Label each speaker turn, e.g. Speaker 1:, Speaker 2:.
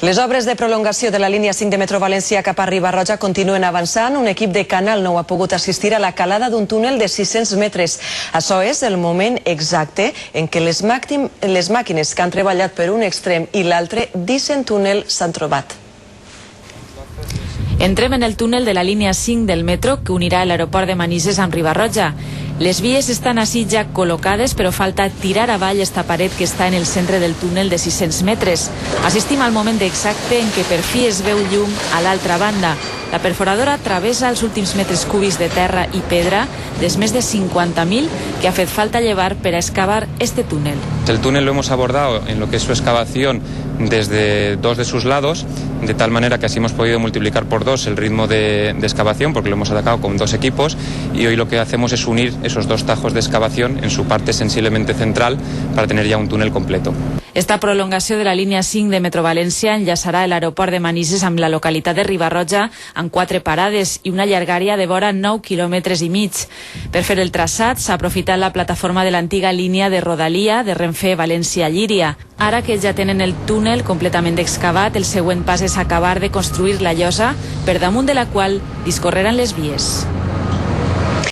Speaker 1: Les obres de prolongació de la línia 5 de Metro València cap a Riba-roja continuen avançant. Un equip de Canal 9 ha pogut assistir a la calada d'un túnel de 600 metres. Això és el moment exacte en què les màquines que han treballat per un extrem i l'altre d'eixe túnel s'han trobat.
Speaker 2: Entrem en el túnel de la línia 5 del metro que unirà l'aeroport de Manises amb Riba-roja. Les vies estan així ja col·locades, però falta tirar avall esta paret que està en el centre del túnel de 600 metres. Assistim al moment exacte en què per fi es veu llum a l'altra banda. La perforadora travessa els últims metres cúbics de terra i pedra dels més de 50.000 que ha fet falta llevar para excavar este túnel.
Speaker 3: El túnel lo hemos abordado en lo que es su excavación desde dos de sus lados, de tal manera que así hemos podido multiplicar por dos el ritmo de excavación, porque lo hemos atacado con dos equipos, y hoy lo que hacemos es unir esos dos tajos de excavación en su parte sensiblemente central para tener ya un túnel completo.
Speaker 2: Esta prolongació de la línia 5 de Metro València enllaçarà l'aeroport de Manises amb la localitat de Riba-roja amb 4 parades i una llargària de vora 9,5 quilòmetres. Per fer el traçat s'ha aprofitat la plataforma de l'antiga línia de Rodalia de Renfe València-Llíria. Ara que ja tenen el túnel completament excavat, el següent pas és acabar de construir la llosa per damunt de la qual discorreran les vies.